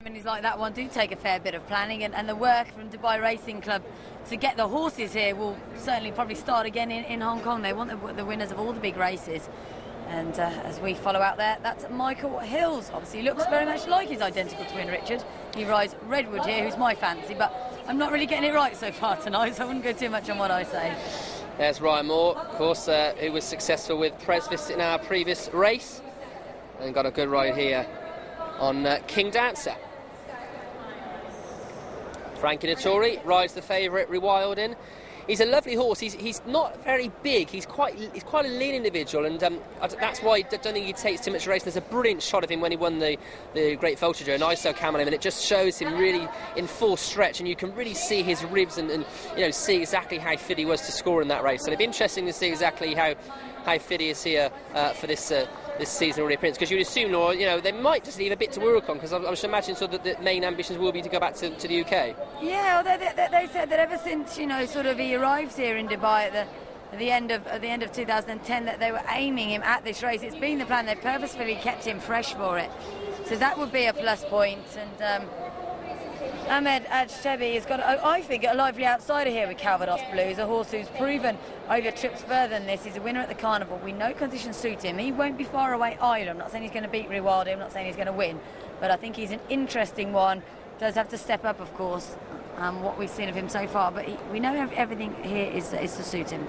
Ceremonies like that one do take a fair bit of planning, and the work from Dubai Racing Club to get the horses here will certainly probably start again in Hong Kong. They want the winners of all the big races. And as we follow out there, that's Michael Hills. Obviously looks very much like his identical twin Richard. He rides Redwood here, who's my fancy, but I'm not really getting it right so far tonight, so I wouldn't go too much on what I say. There's Ryan Moore, of course, who was successful with Presvis in our previous race and got a good ride here on King Dancer. Frankie Dettori rides the favourite Rewilding. He's a lovely horse. He's not very big. He's quite a lean individual, and that's why I don't think he takes too much racing. There's a brilliant shot of him when he won the Great Voltigeur, and ISO cam on him, and it just shows him really in full stretch, and you can really see his ribs and you know, see exactly how fit he was to score in that race. So it'd be interesting to see exactly how fit he is here for this season already appearance, because you'd assume, or you know, they might just leave a bit to Worldcon, because I should imagine sort of the main ambitions will be to go back to the UK. Yeah, well, they said that ever since, you know, sort of he arrived here in Dubai at the end of 2010, that they were aiming him at this race. It's been the plan. They purposefully kept him fresh for it, so that would be a plus point. And Ahmed Ajtebi has got, I think, a lively outsider here with Calvados Blues, a horse who's proven over trips further than this. He's a winner at the Carnival. We know conditions suit him. He won't be far away either. I'm not saying he's going to beat Rewilding. I'm not saying he's going to win, but I think he's an interesting one. Does have to step up, of course, what we've seen of him so far, but we know everything here is to suit him.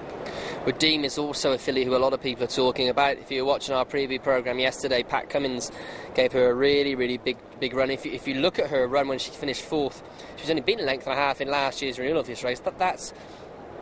Redeem is also a filly who a lot of people are talking about. If you were watching our preview programme yesterday, Pat Cummins gave her a really big run. If you look at her run when she finished fourth, she's only beaten a length and a half in last year's renewal of this race. That's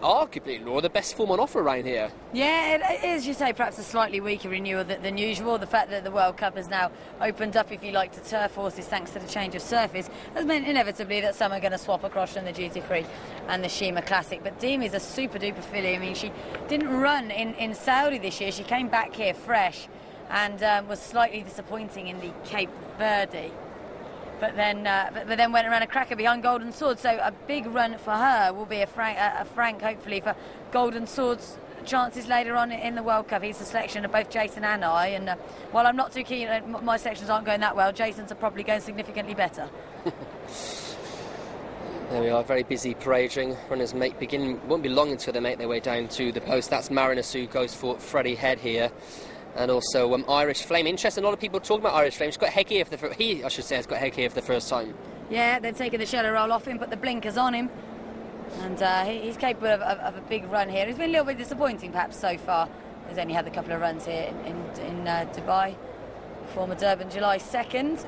arguably, Laura, the best form on offer around here. Yeah, it is, you say, perhaps a slightly weaker renewal than usual. The fact that the World Cup has now opened up, if you like, to turf horses thanks to the change of surface has meant inevitably that some are going to swap across from the Duty Free and the Shima Classic. But Deem is a super duper filly. I mean, she didn't run in Saudi this year. She came back here fresh and was slightly disappointing in the Cape Verde. But then went around a cracker behind Golden Sword. So a big run for her will be a frank, hopefully, for Golden Sword's chances later on in the World Cup. He's a selection of both Jason and I. And while I'm not too keen, my selections aren't going that well, Jason's are probably going significantly better. There we are, very busy parading. Runners won't be long until they make their way down to the post. That's Marinus, who goes for Freddie Head here. And also Irish Flame. Interesting, a lot of people talking about Irish Flame. He's got headgear for has got headgear for the first time. Yeah, they've taken the shelter roll off him, put the blinkers on him. And he's capable of a big run here. He's been a little bit disappointing, perhaps, so far. He's only had a couple of runs here in Dubai. Former Durban, July 2nd.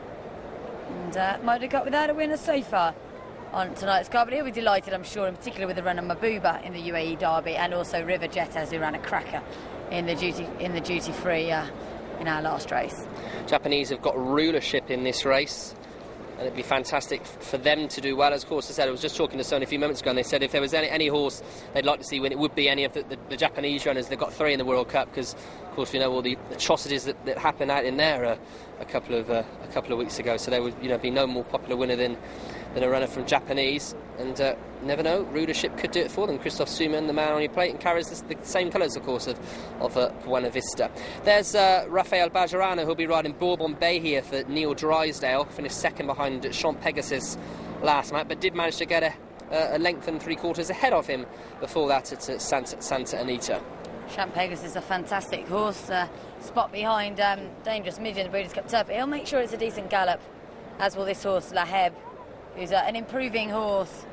And might have got without a winner so far on tonight's card. But he'll be delighted, I'm sure, in particular with the run of Mabuba in the UAE Derby, and also River Jettas, who ran a cracker in the duty free in our last race. Japanese have got rulership in this race, and it'd be fantastic for them to do well. As of course, I said, I was just talking to someone a few moments ago, and they said if there was any horse they'd like to see win, it would be any of the Japanese runners. They've got 3 in the World Cup, because of course we know all the atrocities that happened out in there a couple of weeks ago. So there would be no more popular winner than a runner from Japanese, and never know, rulership could do it for them. Christoph Suman, the man on your plate, and carries the same colours, of course, of Buena Vista. There's Rafael Bajarano, who'll be riding Bourbon Bay here for Neil Drysdale. Finished second behind Champ Pegasus last night, but did manage to get a length and 3/4 ahead of him before that at Santa Anita. Champ Pegasus is a fantastic horse, spot behind Dangerous Midget in the Breeders' Cup Turf. He'll make sure it's a decent gallop, as will this horse, Laheb, who's an improving horse.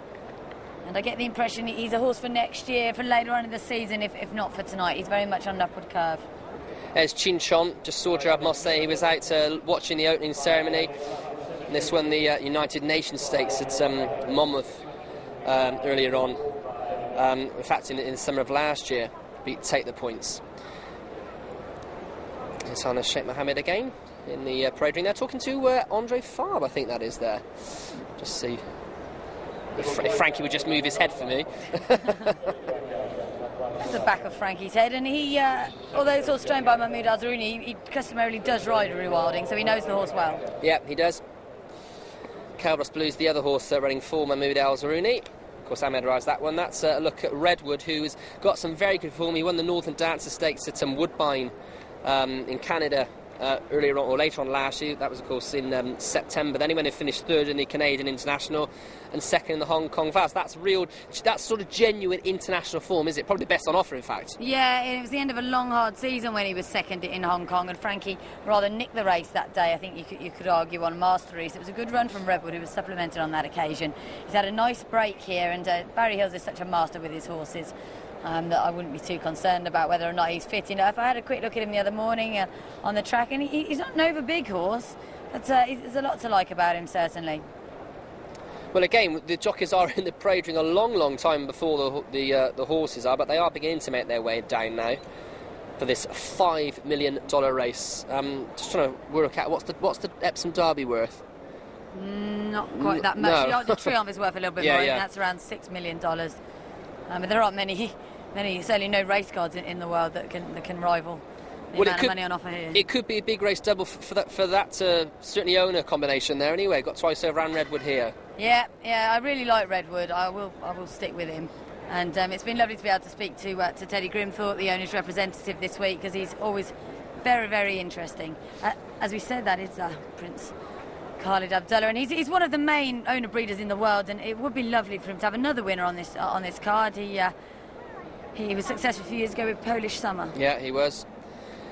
And I get the impression he's a horse for next year, for later on in the season, if not for tonight. He's very much on an upward curve. There's Chin Chon. Just saw Gerard Moss say he was out watching the opening ceremony. And this won the United Nations Stakes at Monmouth earlier on. In fact, in the summer of last year, beat Take the Points. It's on Sheikh Mohammed again in the parade ring. They're talking to Andre Fabre, I think that is there. Just see if Frankie would just move his head for me. That's the back of Frankie's head, and he, although it's all trained by Mahmoud Al-Zaruni, he customarily does ride a Rewilding, so he knows the horse well. Yeah, he does. Calvados Blues, the other horse running for Mahmoud Al-Zaruni. Of course, Ahmed rides that one. That's a look at Redwood, who's got some very good form. He won the Northern Dancer Stakes at Woodbine in Canada earlier on, or later on last year. That was, of course, in September. Then he went and finished third in the Canadian International and second in the Hong Kong Vals. That's sort of genuine international form, is it? Probably the best on offer, in fact. Yeah, it was the end of a long, hard season when he was second in Hong Kong, and Frankie rather nicked the race that day. I think you could argue on Masteries. It was a good run from Redwood, who was supplemented on that occasion. He's had a nice break here, and Barry Hills is such a master with his horses. That I wouldn't be too concerned about whether or not he's fit enough. I had a quick look at him the other morning on the track, and he's not an over big horse, but there's a lot to like about him, certainly. Well, again, the jockeys are in the parade ring a long, long time before the horses are, but they are beginning to make their way down now for this $5 million race. Just trying to work out what's the Epsom Derby worth. Not quite that much. No. The Triumph is worth a little bit more. Yeah. That's around $6 million. But there aren't many, certainly no race cards in the world that can rival the amount of money on offer here. It could be a big race double for that certainly owner combination there. Anyway, got twice over and Redwood here. Yeah, I really like Redwood. I will stick with him. And it's been lovely to be able to speak to Teddy Grimthorpe, the owner's representative, this week, because he's always very, very interesting. As we said, that is Prince Khalid Abdullah, and he's one of the main owner breeders in the world, and it would be lovely for him to have another winner on this card. He was successful a few years ago with Polish Summer. Yeah, he was.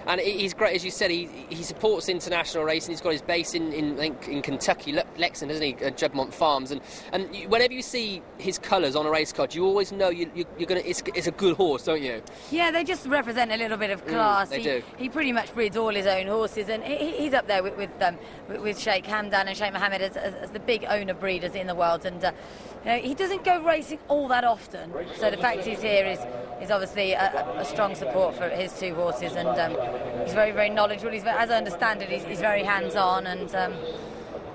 And he's great, as you said. He supports international racing. He's got his base in Kentucky, Lexington, doesn't he? Juddmonte Farms. And whenever you see his colours on a race card, you always know you're gonna. It's a good horse, don't you? Yeah, they just represent a little bit of class. They do. He pretty much breeds all his own horses, and he's up there with Sheikh Hamdan and Sheikh Mohammed as the big owner breeders in the world. And he doesn't go racing all that often, so the fact he's here is obviously a strong support for his two horses, and he's very, very knowledgeable. As I understand it, he's very hands-on, and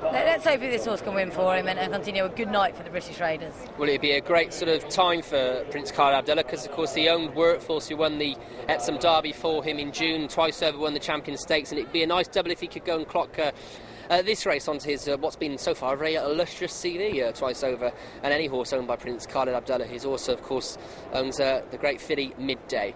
let's hope this horse can win for him and continue a good night for the British Raiders. Well, it'd be a great sort of time for Prince Khalid Abdullah, because of course he owned Workforce, who won the Epsom Derby for him in June, twice over won the Champion Stakes, and it'd be a nice double if he could go and clock this race onto his what's been so far a very illustrious CV, twice over, and any horse owned by Prince Khalid Abdullah. He's also, of course, owns the Great Filly Midday.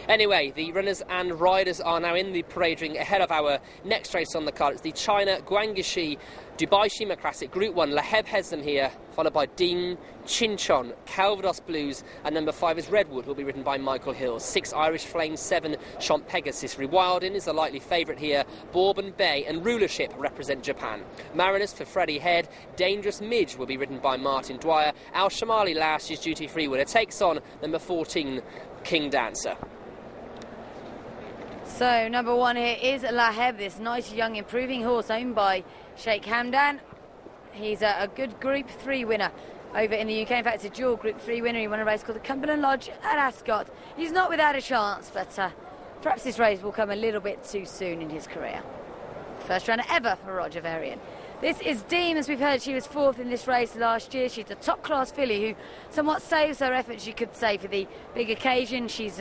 Anyway, the runners and riders are now in the parade ring ahead of our next race on the card. It's the China Guangxi Dubai Shima Classic Group 1. Laheb heads them here, followed by Ding, Chinchon, Calvados Blues, and number 5 is Redwood, will be ridden by Michael Hill. 6 Irish Flame, 7 Chant Pegasus. Rewilding is the likely favourite here. Bourbon Bay and Rulership represent Japan. Mariners for Freddie Head. Dangerous Midge will be ridden by Martin Dwyer. Al Shamali, last year's Duty Free winner, takes on number 14 King Dancer. So number 1 here is Laheb, this nice young improving horse owned by Sheikh Hamdan. He's a good Group 3 winner over in the UK. In fact, it's a dual Group 3 winner. He won a race called the Cumberland Lodge at Ascot. He's not without a chance, but perhaps this race will come a little bit too soon in his career. First runner ever for Roger Varian. This is Deem. As we've heard, she was 4th in this race last year. She's a top-class filly who somewhat saves her efforts, you could say, for the big occasion. She's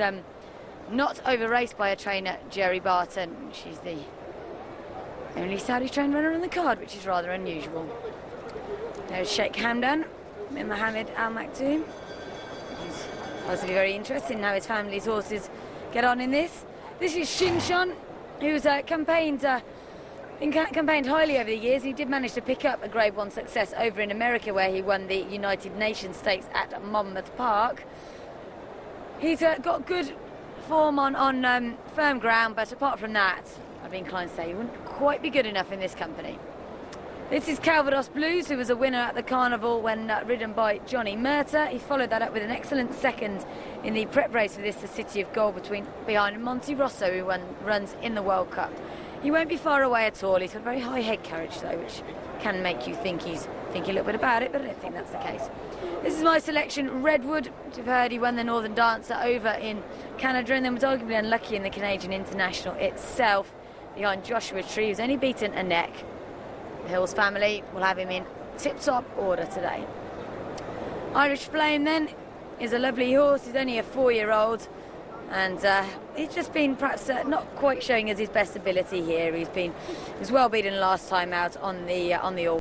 not over-raced by her trainer, Jerry Barton. She's the only Saudi-trained runner on the card, which is rather unusual. There's Sheikh Hamdan, Mohammed Al Maktoum. He's possibly very interested in how his family's horses get on in this. This is Shinshon, who's campaigned highly over the years. He did manage to pick up a Grade 1 success over in America, where he won the United Nations Stakes at Monmouth Park. He's got good form on firm ground, but apart from that, I'd be inclined to say he wouldn't quite be good enough in this company. This is Calvados Blues, who was a winner at the Carnival when ridden by Johnny Murtagh. He followed that up with an excellent second in the prep race for this, the City of Gold, behind Monte Rosso, who runs in the World Cup. He won't be far away at all. He's got a very high head carriage, though, which can make you think he's thinking a little bit about it, but I don't think that's the case. This is my selection, Redwood. As you've heard, he won the Northern Dancer over in Canada, and then was arguably unlucky in the Canadian International itself, behind Joshua Tree, who's only beaten a neck. The Hills family will have him in tip-top order today. Irish Flame, then, is a lovely horse. He's only a 4-year-old, and he's just been perhaps not quite showing us his best ability here. He was well beaten last time out on the All.